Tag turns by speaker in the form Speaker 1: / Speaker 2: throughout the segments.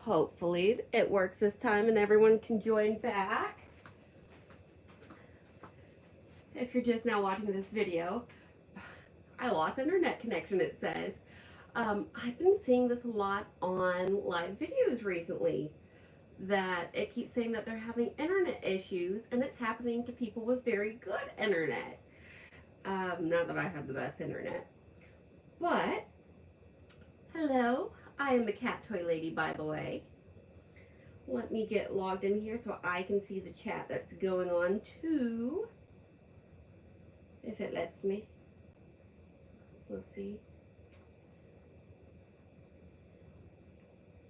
Speaker 1: Hopefully it works this time and everyone can join back. If you're just now watching this video, I lost internet connection, it says. I've been seeing this a lot on live videos recently, that it keeps saying that they're having internet issues, and it's happening to people with very good internet. Not that I have the best internet. But, hello, I am the Cat Toy Lady, by the way. Let me get logged in here so I can see the chat that's going on too. If it lets me. We'll see.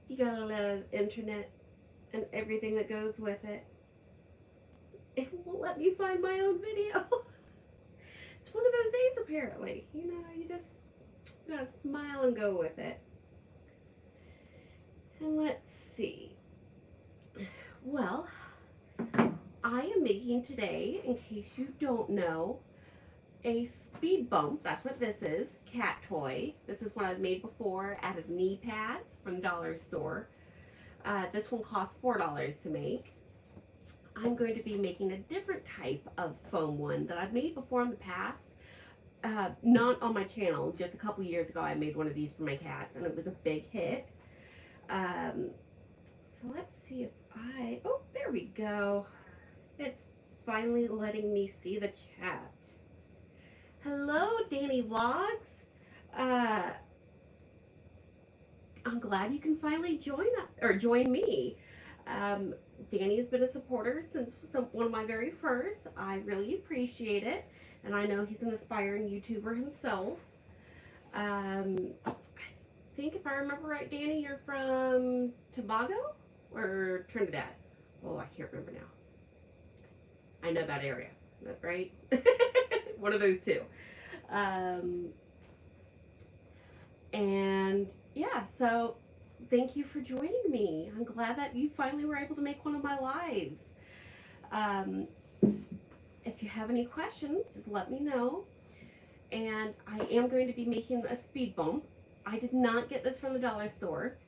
Speaker 1: You gotta love internet and everything that goes with it. It won't let me find my own video. It's one of those days apparently. You know, you just gotta smile and go with it. And let's see. Well, I am making today, in case you don't know, a speed bump. That's what this is. Cat toy. This is one I've made before out of knee pads from the dollar store. This one costs $4 to make. I'm going to be making a different type of foam one that I've made before in the past. Not on my channel. Just a couple years ago I made one of these for my cats and it was a big hit. So let's see if oh, there we go. It's finally letting me see the chat. Hello, Danny Vlogs. I'm glad you can finally join me. Danny has been a supporter since one of my very first. I really appreciate it, and I know he's an aspiring YouTuber himself. I think if I remember right, Danny, you're from Tobago or Trinidad? Oh, I can't remember now. I know that area, right? One of those two. And yeah, so thank you for joining me. I'm glad that you finally were able to make one of my lives. If you have any questions, just let me know. And I am going to be making a speed bump. I did not get this from the dollar store.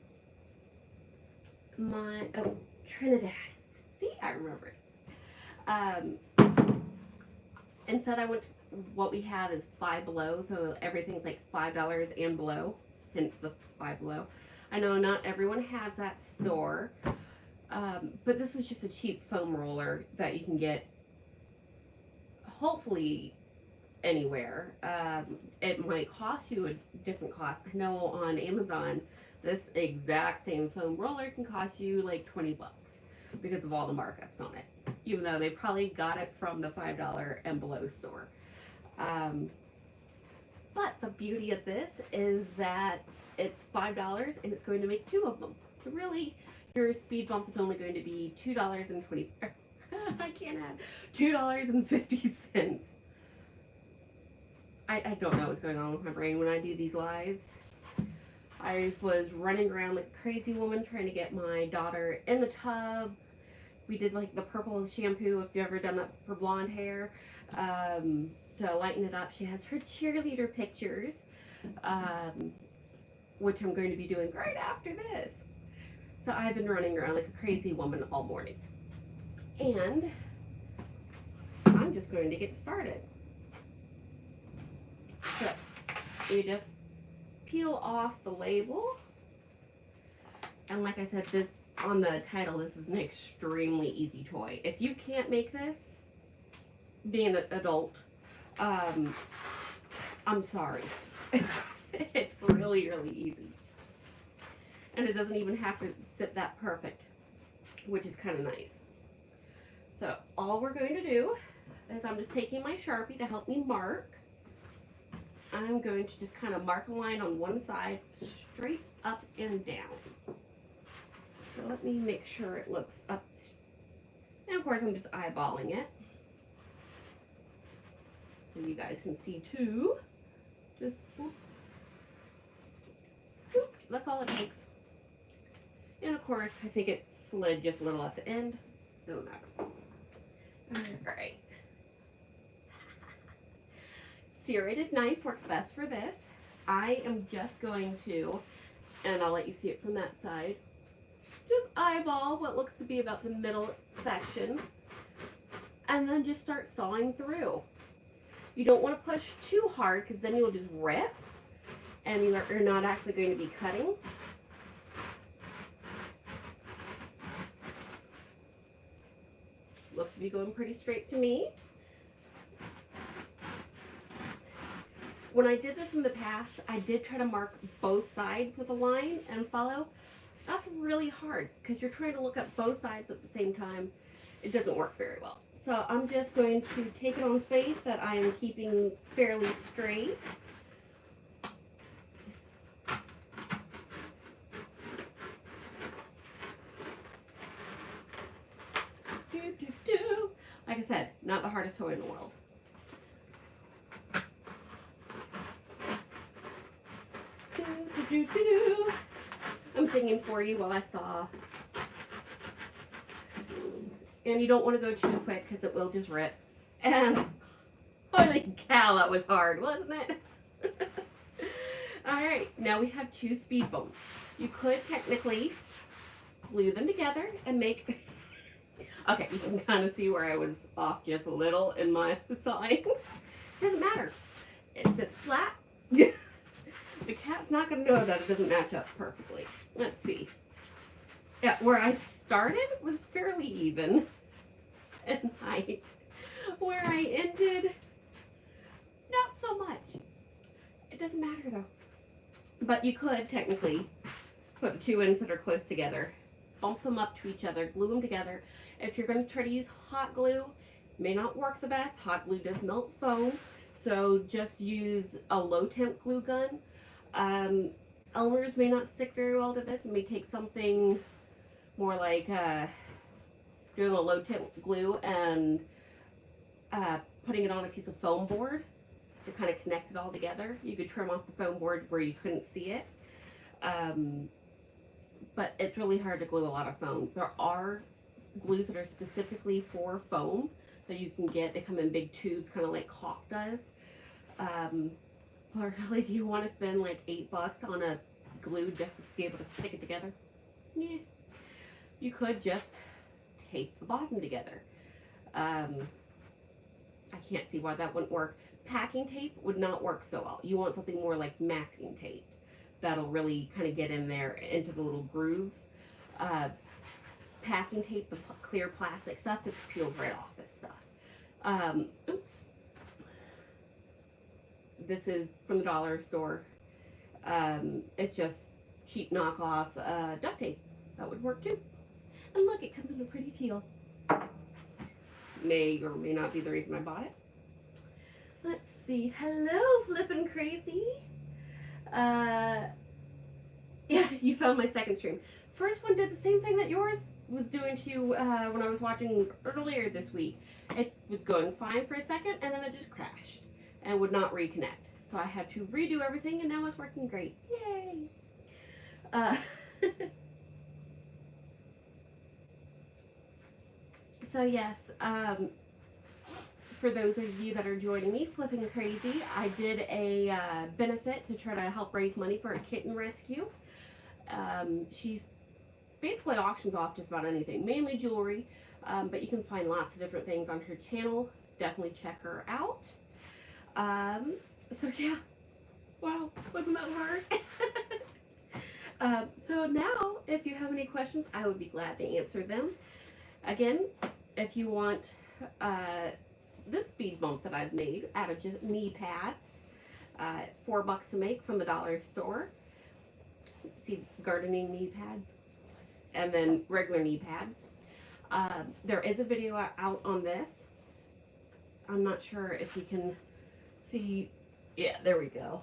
Speaker 1: Oh, Trinidad. See, I remember it. Instead, I went to, what we have is Five Below, so everything's like $5 and below, hence the Five Below. I know not everyone has that store, but this is just a cheap foam roller that you can get hopefully anywhere. It might cost you a different cost. I know on Amazon, this exact same foam roller can cost you like 20 bucks because of all the markups on it, even though they probably got it from the $5 and below store. But the beauty of this is that it's $5 and it's going to make 2 of them. So really, your speed bump is only going to be $2.20. I can't add $2.50. I don't know what's going on with my brain when I do these lives. I was running around like a crazy woman trying to get my daughter in the tub. We did like the purple shampoo, if you've ever done that for blonde hair, to lighten it up. She has her cheerleader pictures, which I'm going to be doing right after this. So I've been running around like a crazy woman all morning. And I'm just going to get started. So you just peel off the label. And like I said, this on the title, this is an extremely easy toy. If you can't make this, being an adult, I'm sorry. It's really, really easy. And it doesn't even have to sit that perfect, which is kind of nice. So all we're going to do is I'm just taking my Sharpie to help me mark. I'm going to just kind of mark a line on one side, straight up and down. So let me make sure it looks up. And of course I'm just eyeballing it, so you guys can see too. Just, whoop, whoop, that's all it takes. And of course, I think it slid just a little at the end. No matter. Alright. Serrated knife works best for this. I am just going to, and I'll let you see it from that side, Just eyeball what looks to be about the middle section, and then just start sawing through. You don't want to push too hard because then you'll just rip, and you're not actually going to be cutting. Looks to be going pretty straight to me. When I did this in the past, I did try to mark both sides with a line and follow. That's really hard because you're trying to look at both sides at the same time. It doesn't work very well. So I'm just going to take it on faith that I am keeping fairly straight. Like I said, not the hardest toy in the world. I'm singing for you while I saw. And you don't want to go too quick because it will just rip. And holy cow, that was hard, wasn't it? Alright, now we have two speed bumps. You could technically glue them together and make... Okay, you can kind of see where I was off just a little in my sawing. Doesn't matter. It sits flat. The cat's not going to know that it doesn't match up perfectly. Let's see. Yeah, where I started was fairly even in height. Where I ended, not so much. It doesn't matter though. But you could technically put the two ends that are close together, bump them up to each other, glue them together. If you're going to try to use hot glue, it may not work the best. Hot glue does melt foam, so just use a low temp glue gun. Elmer's may not stick very well to this. It may take something more like doing a low temp glue and putting it on a piece of foam board to kind of connect it all together. You could trim off the foam board where you couldn't see it. But it's really hard to glue a lot of foams. There are glues that are specifically for foam that you can get. They come in big tubes, kind of like caulk does. But really, do you want to spend like $8 on a glue just to be able to stick it together? Yeah. You could just tape the bottom together. I can't see why that wouldn't work. Packing tape would not work so well. You want something more like masking tape that'll really kind of get in there into the little grooves. Packing tape, the clear plastic stuff, just peels right off this stuff. This is from the dollar store. It's just cheap knockoff duct tape. That would work too. And look, it comes in a pretty teal. May or may not be the reason I bought it. Let's see. Hello, Flippin' Crazy. Yeah, you found my second stream. First one did the same thing that yours was doing to you when I was watching earlier this week. It was going fine for a second, and then it just crashed and would not reconnect. So I had to redo everything, and now it's working great. Yay! So yes, for those of you that are joining me, Flipping Crazy, I did a benefit to try to help raise money for a kitten rescue. She's basically auctions off just about anything, mainly jewelry, but you can find lots of different things on her channel. Definitely check her out. So yeah, wow, wasn't that hard? So now, if you have any questions, I would be glad to answer them. Again, if you want this speed bump that I've made out of just knee pads, $4 to make from the dollar store. See, gardening knee pads, and then regular knee pads. There is a video out on this. I'm not sure if you can see. Yeah, there we go.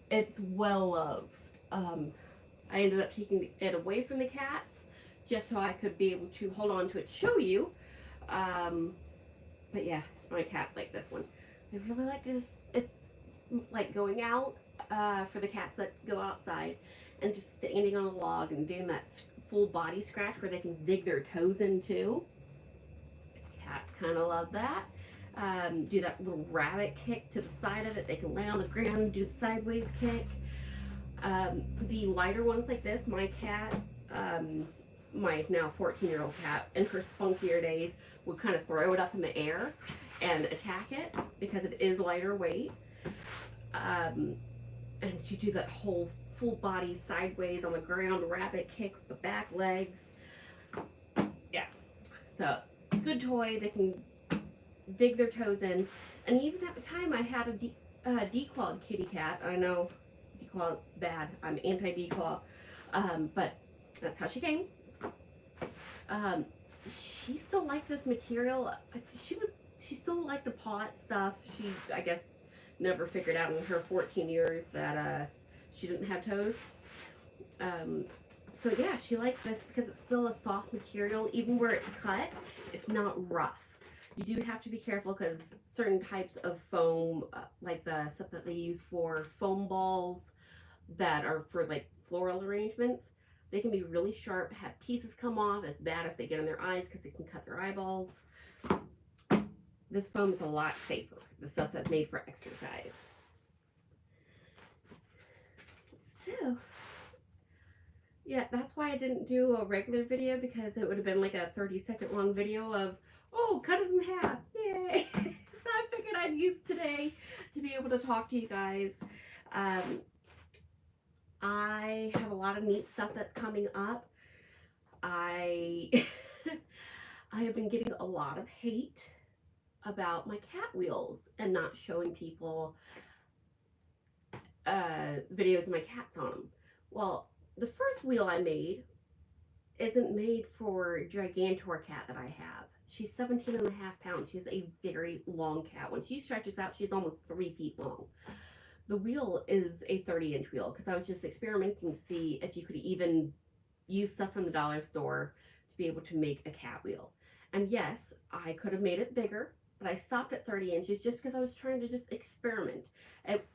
Speaker 1: It's well loved. I ended up taking it away from the cats just so I could be able to hold on to it to show you. But yeah, my cats like this one. They really like this. It's like going out for the cats that go outside and just standing on a log and doing that full body scratch where they can dig their toes in too. Cats kind of love that. Do that little rabbit kick to the side of it. They can lay on the ground and do the sideways kick. The lighter ones like this, my cat my now 14-year-old cat in her spunkier days would kind of throw it up in the air and attack it because it is lighter weight. And she'd do that whole full body sideways on the ground rabbit kick with the back legs. Yeah, so good toy. They can dig their toes in. And even at the time, I had a declawed kitty cat. I know declaw's bad. I'm anti-declaw, but that's how she came. She still liked this material. She still liked to paw at stuff. She, I guess, never figured out in her 14 years that she didn't have toes. So yeah, she liked this because it's still a soft material. Even where it's cut, it's not rough. You do have to be careful because certain types of foam, like the stuff that they use for foam balls that are for like floral arrangements, they can be really sharp, have pieces come off. It's bad if they get in their eyes because it can cut their eyeballs. This foam is a lot safer, the stuff that's made for exercise. So, yeah, that's why I didn't do a regular video, because it would have been like a 30-second long video of, oh, cut it in half, yay. So I figured I'd use today to be able to talk to you guys. I have a lot of neat stuff that's coming up. I have been getting a lot of hate about my cat wheels and not showing people videos of my cats on them. Well, the first wheel I made isn't made for Gigantor cat that I have. She's 17.5 pounds. She's a very long cat. When she stretches out, she's almost 3 feet long. The wheel is a 30-inch wheel because I was just experimenting to see if you could even use stuff from the dollar store to be able to make a cat wheel. And yes, I could have made it bigger, but I stopped at 30 inches just because I was trying to just experiment.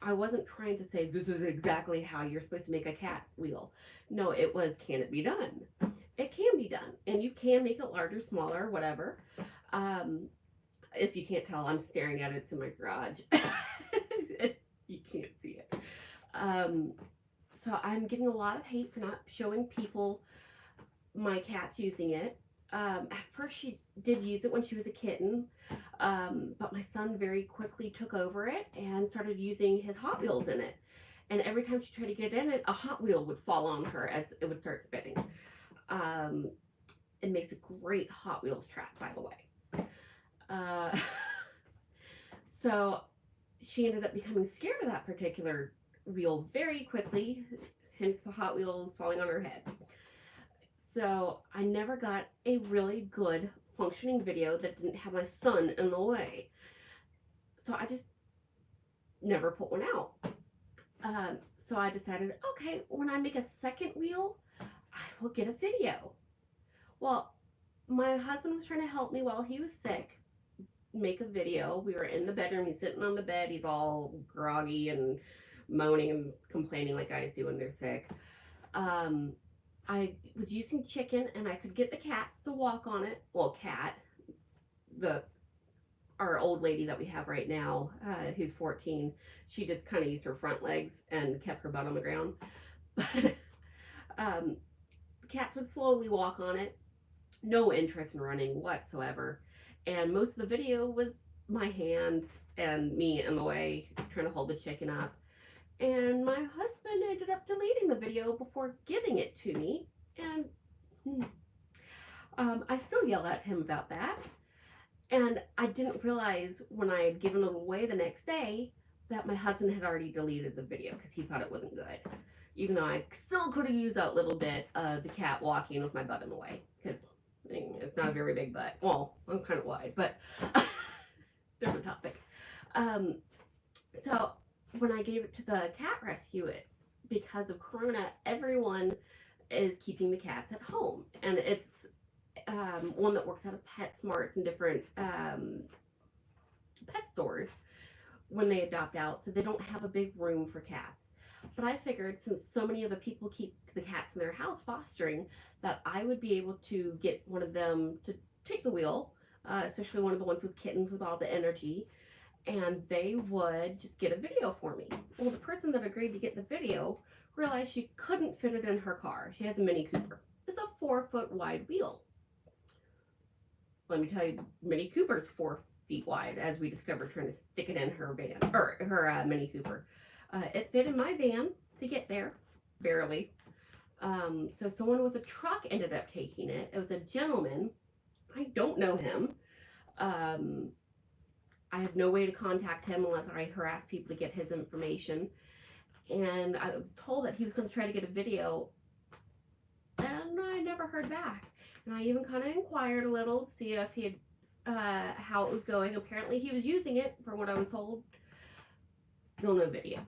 Speaker 1: I wasn't trying to say, this is exactly how you're supposed to make a cat wheel. No, it was, can it be done? It can be done, and you can make it larger, smaller, whatever. If you can't tell, I'm staring at it. It's in my garage. You can't see it. So I'm getting a lot of hate for not showing people my cats using it. At first she did use it when she was a kitten, but my son very quickly took over it and started using his Hot Wheels in it. And every time she tried to get in it, a Hot Wheel would fall on her as it would start spinning. It makes a great Hot Wheels track, by the way. So she ended up becoming scared of that particular wheel very quickly, hence the Hot Wheels falling on her head. So I never got a really good functioning video that didn't have my son in the way. So I just never put one out. So I decided, okay, when I make a second wheel, I will get a video. Well, my husband was trying to help me while he was sick make a video. We were in the bedroom. He's sitting on the bed. He's all groggy and moaning and complaining like guys do when they're sick. I was using chicken, and I could get the cats to walk on it. Well, our old lady that we have right now, who's 14, she just kind of used her front legs and kept her butt on the ground. But the cats would slowly walk on it. No interest in running whatsoever. And most of the video was my hand and me in the way trying to hold the chicken up. And my husband ended up deleting the video before giving it to me. And I still yell at him about that. And I didn't realize when I had given it away the next day that my husband had already deleted the video because he thought it wasn't good. Even though I still could have used that little bit of the cat walking with my butt in the way. Because it's not a very big butt. Well, I'm kind of wide, but different topic. So when I gave it to the cat rescue, because of Corona, everyone is keeping the cats at home. And it's one that works out of PetSmarts and different pet stores when they adopt out, so they don't have a big room for cats. But I figured, since so many of the people keep the cats in their house fostering, that I would be able to get one of them to take the wheel, especially one of the ones with kittens with all the energy, and they would just get a video for me. Well, the person that agreed to get the video realized she couldn't fit it in her car. She has a Mini Cooper. The is a 4-foot wide wheel. Let me tell you, Mini Cooper's 4 feet wide, as we discovered trying to stick it in her van, or her Mini Cooper. It fit in my van to get there, barely. So someone with a truck ended up taking it. It was a gentleman. I don't know him. I have no way to contact him unless I harass people to get his information. And I was told that he was going to try to get a video, and I never heard back. And I even kind of inquired a little to see if he had, how it was going. Apparently he was using it, from what I was told. Still no video.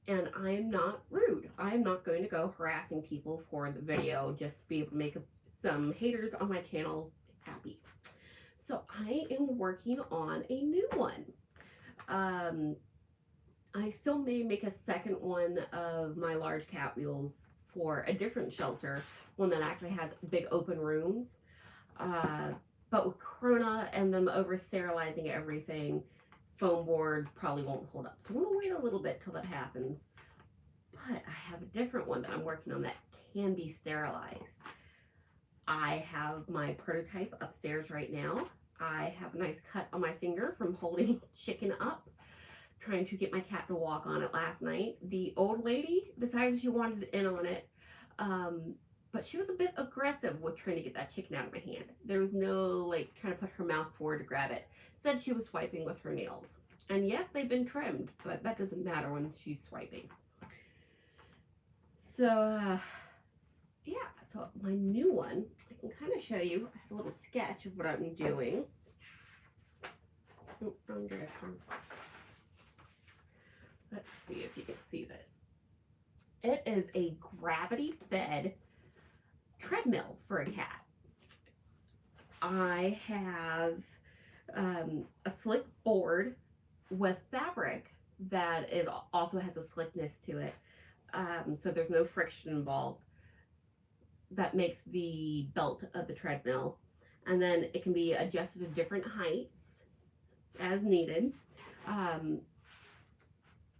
Speaker 1: And I'm not rude. I'm not going to go harassing people for the video just to be able to make some haters on my channel happy. So I am working on a new one. I still may make a second one of my large cat wheels for a different shelter, one that actually has big open rooms. But with Corona and them over sterilizing everything, foam board probably won't hold up. So I'm gonna wait a little bit till that happens. But I have a different one that I'm working on that can be sterilized. I have my prototype upstairs right now. I have a nice cut on my finger from holding chicken up, trying to get my cat to walk on it last night. The old lady decided she wanted in on it, but she was a bit aggressive with trying to get that chicken out of my hand. There was no like trying to put her mouth forward to grab it. Said she was swiping with her nails. And yes, they've been trimmed, but that doesn't matter when she's swiping. So, yeah, so my new one, I can kind of show you. I have a little sketch of what I'm doing. Oh, wrong direction. Let's see if you can see this. It is a gravity-fed treadmill for a cat. I have a slick board with fabric that is also has a slickness to it, so there's no friction involved. That makes the belt of the treadmill, and then it can be adjusted to different heights as needed.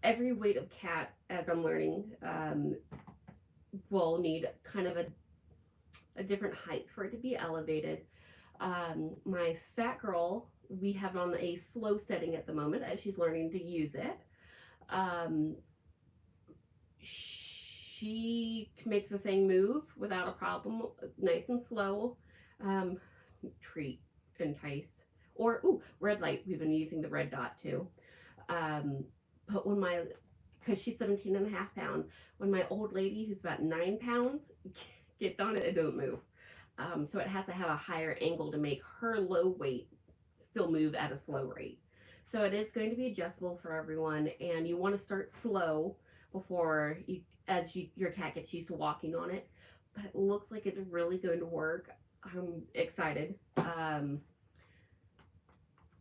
Speaker 1: Every weight of cat, as I'm learning, will need kind of a different height for it to be elevated. My fat girl, we have it on a slow setting at the moment as she's learning to use it. She can make the thing move without a problem, nice and slow. Treat, enticed. Or, ooh, red light. We've been using the red dot too. But when because she's 17.5 pounds, when my old lady, who's about 9 pounds, gets on it, it don't move. So it has to have a higher angle to make her low weight still move at a slow rate. So it is going to be adjustable for everyone, and you want to start slow before your cat gets used to walking on it. But it looks like it's really going to work. I'm excited.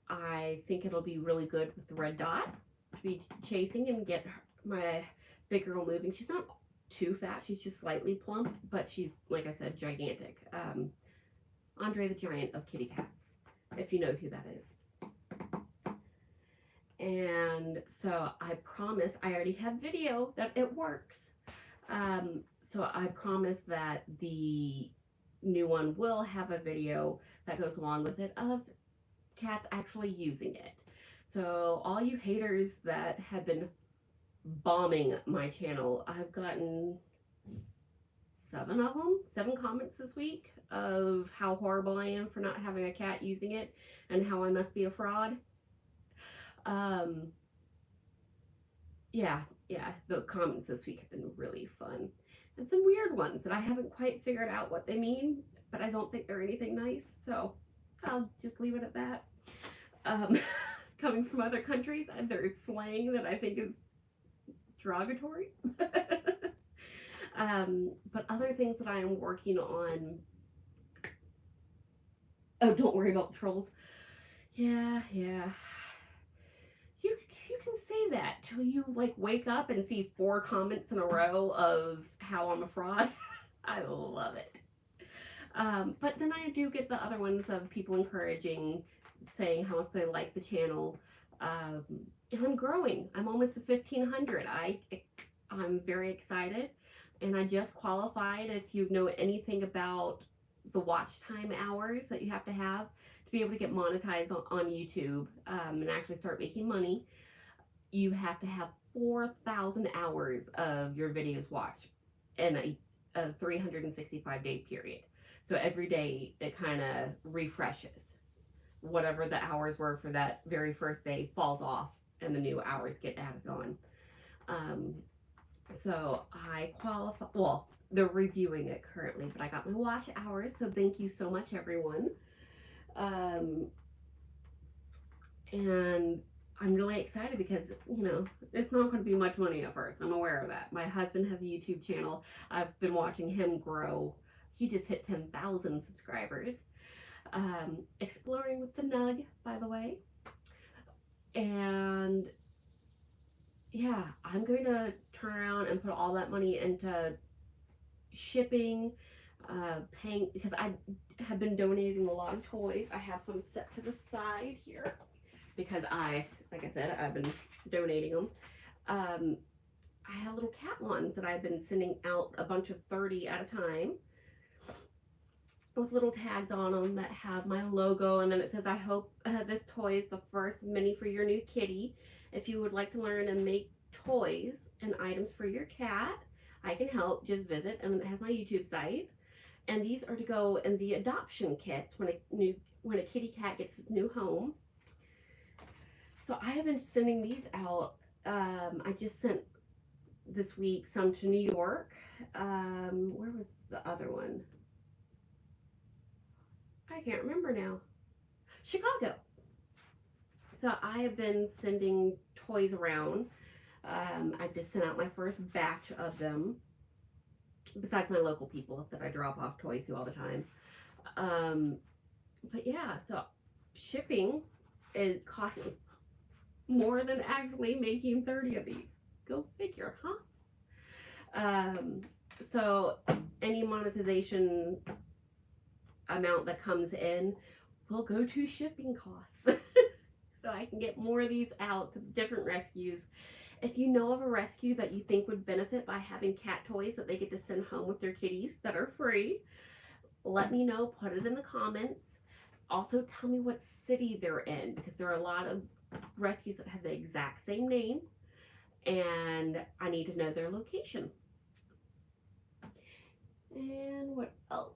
Speaker 1: I think it'll be really good with the red dot to be chasing and get my big girl moving. She's not too fat, she's just slightly plump, but she's, like I said, gigantic. Andre the Giant of kitty cats, if you know who that is. And so I promise, I already have video that it works. So I promise that the new one will have a video that goes along with it of cats actually using it. So all you haters that have been bombing my channel, I've gotten 7 comments this week of how horrible I am for not having a cat using it and how I must be a fraud. Yeah, the comments this week have been really fun. And some weird ones that I haven't quite figured out what they mean, but I don't think they're anything nice, so I'll just leave it at that. Coming from other countries, there's slang that I think is derogatory. But other things that I am working on. Oh, don't worry about the trolls. Yeah. You can say that till you like wake up and see 4 comments in a row of how I'm a fraud. I love it. But then I do get the other ones of people encouraging, saying how much they like the channel. And I'm growing. I'm almost at 1,500. I'm very excited. And I just qualified. If you know anything about the watch time hours that you have to be able to get monetized on YouTube, and actually start making money, you have to have 4,000 hours of your videos watched in a 365-day period. So every day it kind of refreshes. Whatever the hours were for that very first day falls off and the new hours get added on. Um, so I qualify. Well, they're reviewing it currently, but I got my watch hours. So thank you so much, everyone. Um, and I'm really excited because, it's not going to be much money at first. I'm aware of that. My husband has a YouTube channel. I've been watching him grow. He just hit 10,000 subscribers. Exploring with the Nug, by the way. And yeah, I'm going to turn around and put all that money into shipping, paying, because I have been donating a lot of toys. I have some set to the side here because like I said, I've been donating them. I have little cat ones that I've been sending out, a bunch of 30 at a time, with little tags on them that have my logo, and then it says, I hope this toy is the first mini for your new kitty. If you would like to learn and make toys and items for your cat, I can help. Just visit. And then it has my YouTube site. And these are to go in the adoption kits when a kitty cat gets his new home. So I have been sending these out. I just sent this week some to New York. Where was the other one? I can't remember now. Chicago. So I have been sending toys around. I just sent out my first batch of them, besides my local people that I drop off toys to all the time. But yeah, so shipping, it costs more than actually making 30 of these. Go figure, huh? So any monetization amount that comes in will go to shipping costs. So I can get more of these out to different rescues. If you know of a rescue that you think would benefit by having cat toys that they get to send home with their kitties that are free, let me know. Put it in the comments. Also tell me what city they're in, because there are a lot of rescues that have the exact same name, and I need to know their location. And what else?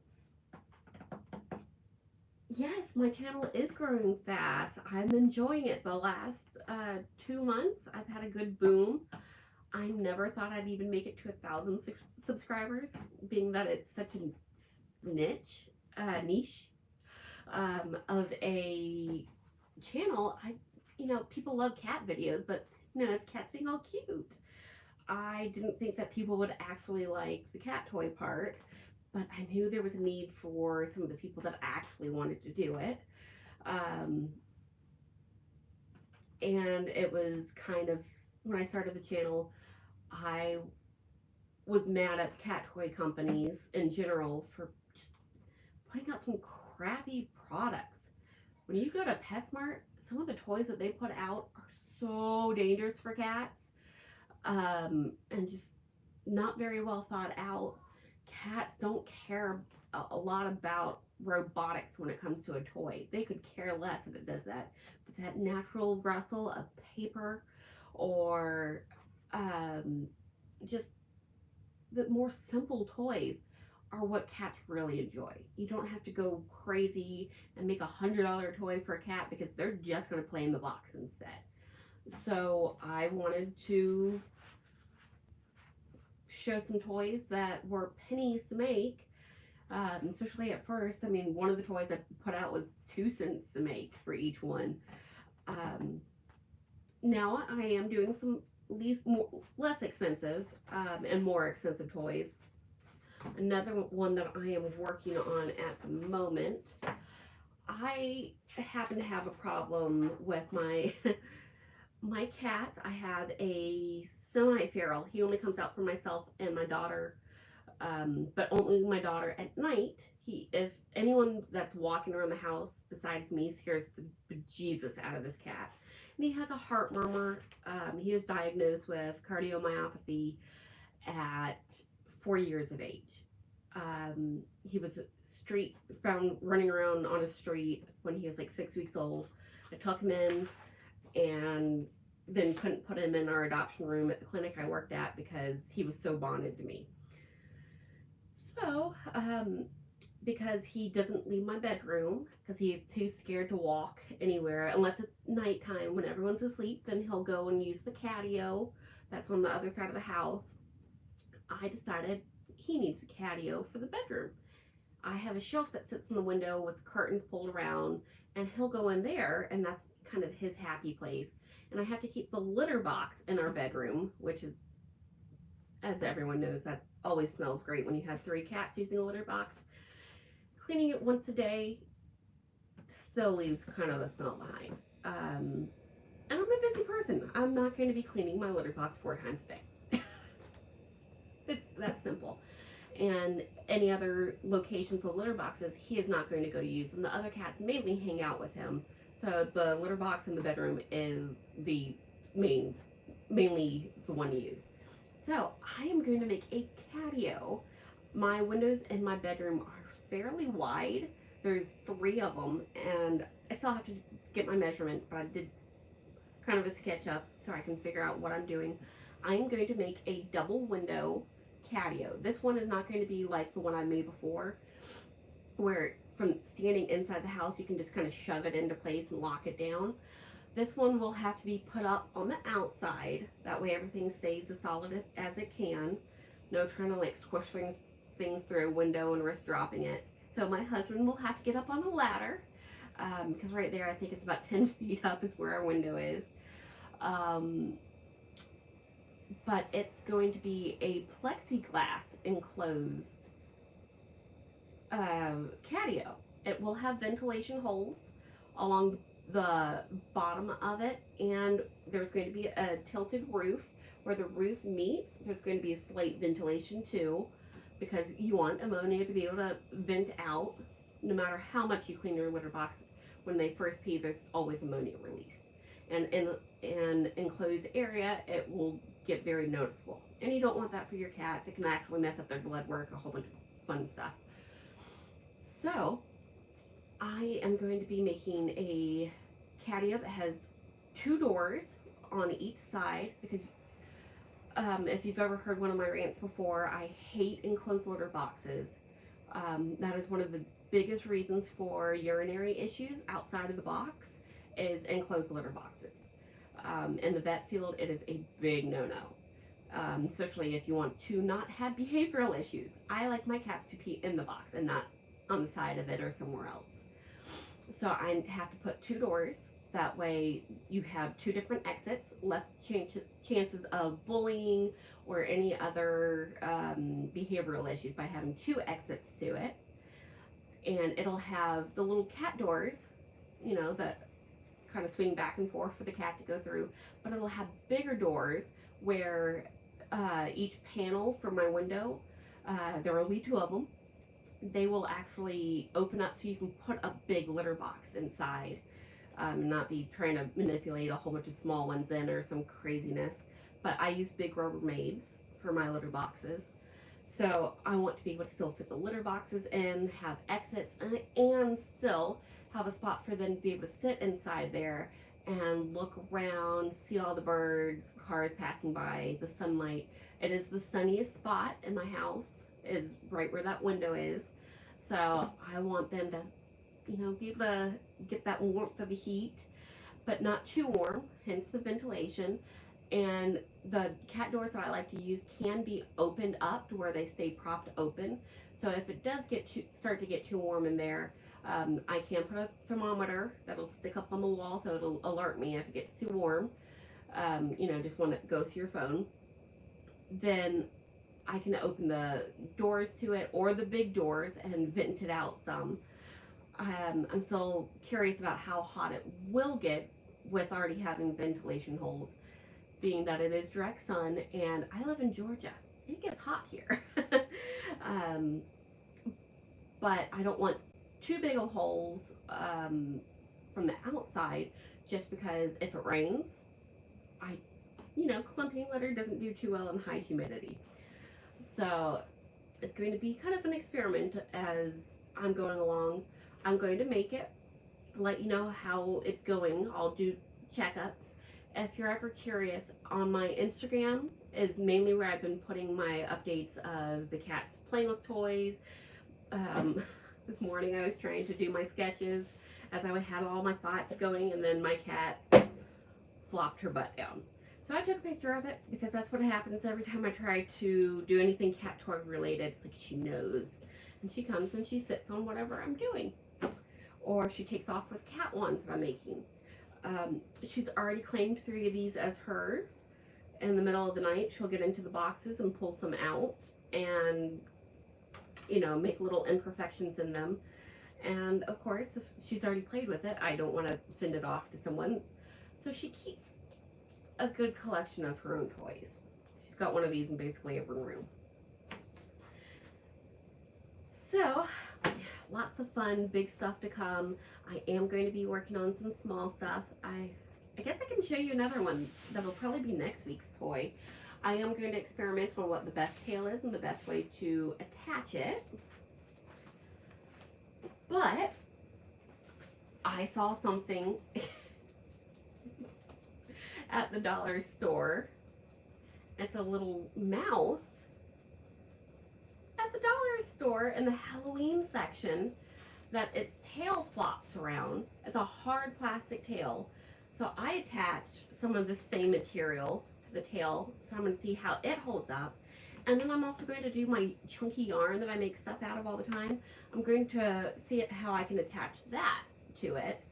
Speaker 1: Yes, my channel is growing fast. I'm enjoying it. The last 2 months, I've had a good boom. I never thought I'd even make it to 1,000 subscribers, being that it's such a niche of a channel. People love cat videos, but it's cats being all cute. I didn't think that people would actually like the cat toy part, but I knew there was a need for some of the people that actually wanted to do it. And it was kind of, when I started the channel, I was mad at cat toy companies in general for just putting out some crappy products. When you go to PetSmart, some of the toys that they put out are so dangerous for cats, and just not very well thought out. Cats don't care a lot about robotics when it comes to a toy. They could care less if it does that. But that natural rustle of paper, or just the more simple toys, are what cats really enjoy. You don't have to go crazy and make $100 toy for a cat, because they're just going to play in the box instead. So I wanted to show some toys that were pennies to make, especially at first. I mean, one of the toys I put out was 2 cents to make for each one. Now I am doing some less expensive and more expensive toys. Another one that I am working on at the moment, I happen to have a problem with my my cat. I have a semi-feral. He only comes out for myself and my daughter, but only my daughter at night. If anyone that's walking around the house besides me scares the bejesus out of this cat. And he has a heart murmur. He was diagnosed with cardiomyopathy at 4 years of age. He was found running around on a street when he was like 6 weeks old. I took him in and then couldn't put him in our adoption room at the clinic I worked at because he was so bonded to me. So, because he doesn't leave my bedroom because he's too scared to walk anywhere unless it's nighttime when everyone's asleep, then he'll go and use the catio that's on the other side of the house. I decided he needs a catio for the bedroom. I have a shelf that sits in the window with curtains pulled around, and he'll go in there, and that's kind of his happy place. And I have to keep the litter box in our bedroom, which is, as everyone knows, that always smells great when you have 3 cats using a litter box. Cleaning it once a day still leaves kind of a smell behind. And I'm a busy person. I'm not going to be cleaning my litter box 4 times a day. It's that simple. And any other locations of litter boxes, he is not going to go use. And the other cats mainly hang out with him. So the litter box in the bedroom is the mainly the one used. So I am going to make a catio. My windows in my bedroom are fairly wide. There's 3 of them, and I still have to get my measurements, but I did kind of a sketch up so I can figure out what I'm doing. I'm going to make a double window catio. This one is not going to be like the one I made before, where from standing inside the house you can just kind of shove it into place and lock it down. This one will have to be put up on the outside. That way everything stays as solid as it can. No trying to like squish things through a window and risk dropping it. So my husband will have to get up on a ladder, because right there I think it's about 10 feet up is where our window is. But it's going to be a plexiglass enclosed catio. It will have ventilation holes along the bottom of it, and there's going to be a tilted roof. Where the roof meets, there's going to be a slate ventilation too, because you want ammonia to be able to vent out. No matter how much you clean your litter box, when they first pee, there's always ammonia released. And in an enclosed area, it will get very noticeable. And you don't want that for your cats. It can actually mess up their blood work, a whole bunch of fun stuff. So, I am going to be making a catio that has 2 doors on each side, because if you've ever heard one of my rants before, I hate enclosed litter boxes. That is one of the biggest reasons for urinary issues outside of the box is enclosed litter boxes. In the vet field, it is a big no-no, especially if you want to not have behavioral issues. I like my cats to pee in the box and not on the side of it or somewhere else. So I have to put 2 doors. That way you have 2 different exits, less chances of bullying or any other behavioral issues by having 2 exits to it. And it'll have the little cat doors, you know, that kind of swing back and forth for the cat to go through. But it'll have bigger doors where each panel from my window, there are only 2 of them, they will actually open up so you can put a big litter box inside. Not be trying to manipulate a whole bunch of small ones in or some craziness. But I use big Rubbermaids for my litter boxes. So I want to be able to still fit the litter boxes in, have exits, and still have a spot for them to be able to sit inside there and look around, see all the birds, cars passing by, the sunlight. It is the sunniest spot in my house, is right where that window is. So I want them to, you know, be able to get that warmth of the heat, but not too warm, hence the ventilation. And the cat doors that I like to use can be opened up to where they stay propped open. So if it does start to get too warm in there, I can put a thermometer that'll stick up on the wall so it'll alert me if it gets too warm. You know, just one that goes to your phone. Then I can open the doors to it or the big doors and vent it out some. I'm so curious about how hot it will get with already having ventilation holes, being that it is direct sun and I live in Georgia. It gets hot here. But I don't want too big of holes from the outside, just because if it rains, you know, clumping litter doesn't do too well in high humidity. So It's going to be kind of an experiment as I'm going along. I'm going to make it, let you know how it's going. I'll do checkups. If you're ever curious, on my Instagram is mainly where I've been putting my updates of the cats playing with toys. This morning I was trying to do my sketches as I had all my thoughts going, and then my cat flopped her butt down. So I took a picture of it because that's what happens every time I try to do anything cat toy related. It's like she knows. And she comes and she sits on whatever I'm doing. Or she takes off with cat wands that I'm making. She's already claimed 3 of these as hers. In the middle of the night, she'll get into the boxes and pull some out and, you know, make little imperfections in them. And of course, if she's already played with it, I don't want to send it off to someone. So she keeps a good collection of her own toys. She's got one of these in basically every room. So, lots of fun, big stuff to come. I am going to be working on some small stuff. I guess I can show you another one that'll probably be next week's toy. I am going to experiment on what the best tail is and the best way to attach it. But I saw something at the dollar store. It's a little mouse at the dollar store in the Halloween section that its tail flops around. It's a hard plastic tail. So I attached some of the same material to the tail, so I'm going to see how it holds up. And then I'm also going to do my chunky yarn that I make stuff out of all the time. I'm going to see how I can attach that to it.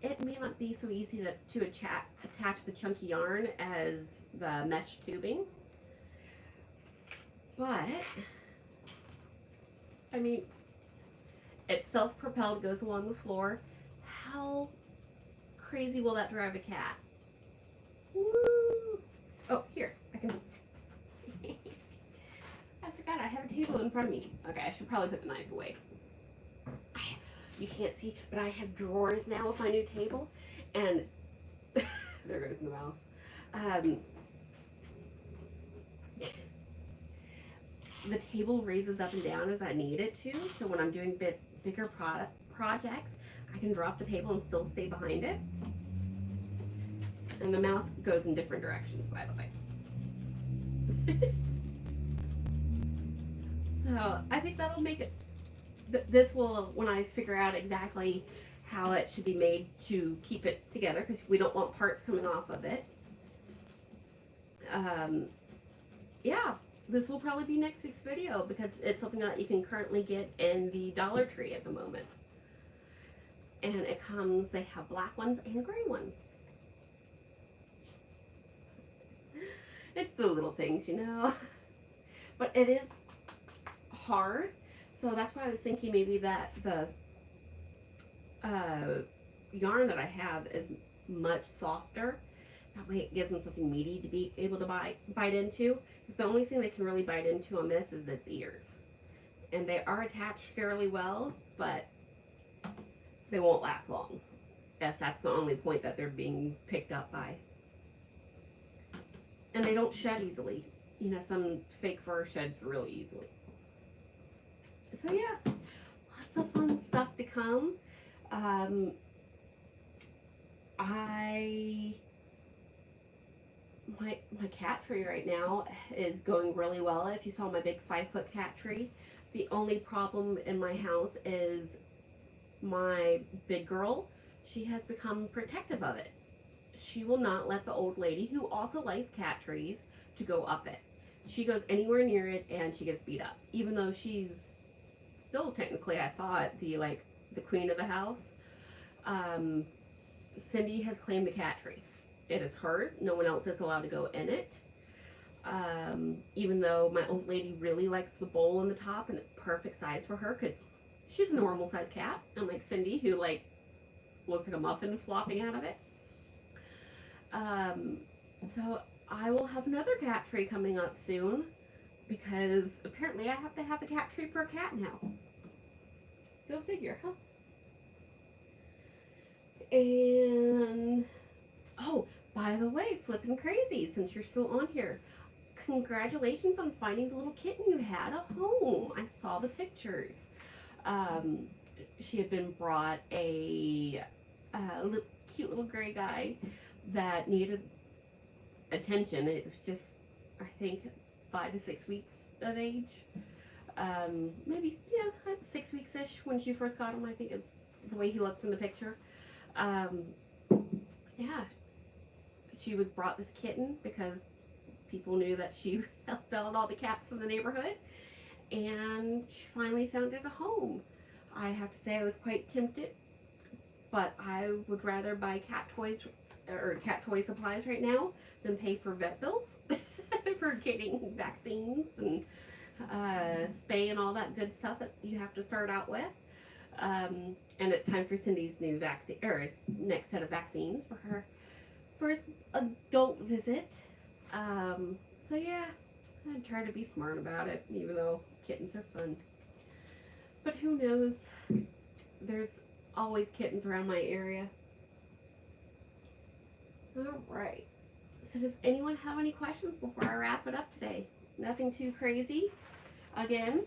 Speaker 1: It may not be so easy to attach the chunky yarn as the mesh tubing. But, I mean, it's self-propelled, goes along the floor. How crazy will that drive a cat? Woo! Oh, here, I can... I forgot I have a table in front of me. Okay, I should probably put the knife away. You can't see, but I have drawers now with my new table, and there goes the mouse. The table raises up and down as I need it to, so when I'm doing bigger projects, I can drop the table and still stay behind it. And the mouse goes in different directions, by the way. So I think that'll make it, this will, when I figure out exactly how it should be made to keep it together, because we don't want parts coming off of it. Yeah, this will probably be next week's video because it's something that you can currently get in the Dollar Tree at the moment. And it comes, they have black ones and gray ones. It's the little things, you know. But it is hard, so that's why I was thinking maybe that the yarn that I have is much softer. That way it gives them something meaty to be able to bite into. Because the only thing they can really bite into on this is its ears. And they are attached fairly well, but they won't last long if that's the only point that they're being picked up by. And they don't shed easily. You know, some fake fur sheds really easily. So yeah, lots of fun stuff to come. My cat tree right now is going really well. If you saw my big 5-foot cat tree, the only problem in my house is my big girl. She has become protective of it. She will not let the old lady, who also likes cat trees, to go up it. She goes anywhere near it and she gets beat up, even though she's still technically, I thought, the queen of the house. Cindy has claimed the cat tree. It is hers. No one else is allowed to go in it. Even though my old lady really likes the bowl on the top and it's perfect size for her because she's a normal sized cat, unlike Cindy, who looks like a muffin flopping out of it. So I will have another cat tree coming up soon because apparently I have to have a cat tree per cat now. Go figure, huh? And, oh, by the way, Flippin' Crazy, since you're still on here, congratulations on finding the little kitten you had a home. I saw the pictures. She had been brought a cute little gray guy that needed attention. It was just, I think, 5 to 6 weeks of age. Maybe, yeah, 6 weeks ish when she first got him, I think is the way he looked in the picture. Yeah, she was brought this kitten because people knew that she helped out all the cats in the neighborhood, and she finally found it a home. I have to say I was quite tempted, but I would rather buy cat toys or cat toy supplies right now than pay for vet bills for getting vaccines and spay and all that good stuff that you have to start out with. And it's time for Cindy's new vaccine, or next set of vaccines for her first adult visit. So yeah, I try to be smart about it, even though kittens are fun. But who knows? There's always kittens around my area. Alright. So does anyone have any questions before I wrap it up today? Nothing too crazy. Again,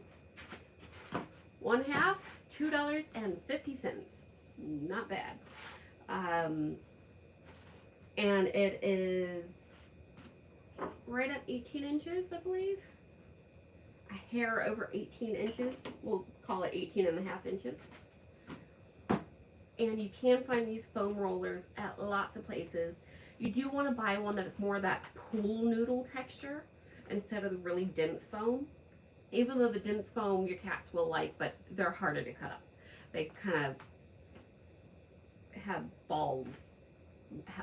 Speaker 1: 1/2, $2.50. Not bad. And it is right at 18 inches, I believe. A hair over 18 inches. We'll call it 18.5 inches. And you can find these foam rollers at lots of places. You do want to buy one that's more that pool noodle texture instead of the really dense foam. Even though the dense foam your cats will like, but they're harder to cut up. They kind of have balls,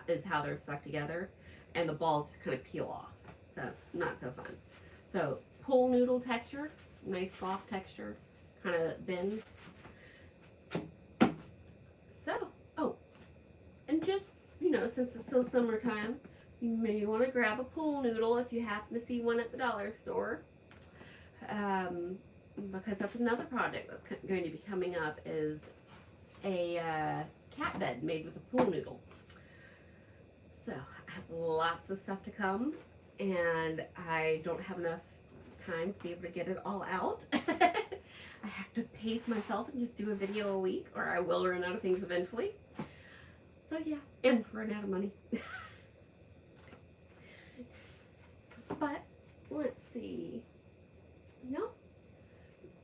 Speaker 1: is how they're stuck together, and the balls just kind of peel off. So not so fun. So pool noodle texture, nice soft texture, kind of bends. So, oh, and just, you know, since it's still summertime, you may want to grab a pool noodle if you happen to see one at the dollar store. Because that's another project that's going to be coming up, is a cat bed made with a pool noodle. So I have lots of stuff to come, and I don't have enough time to be able to get it all out. I have to pace myself and just do a video a week, or I will run out of things eventually. So yeah, and run out of money. But let's see.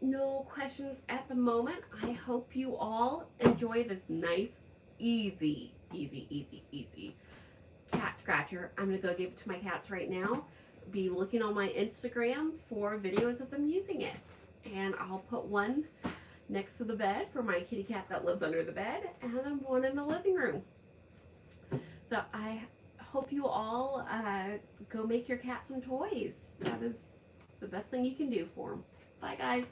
Speaker 1: No questions at the moment. I hope you all enjoy this nice, easy cat scratcher. I'm gonna go give it to my cats right now. Be looking on my Instagram for videos of them using it. And I'll put one next to the bed for my kitty cat that lives under the bed, and then one in the living room. So I hope you all go make your cat some toys. That is the best thing you can do for them. Bye, guys.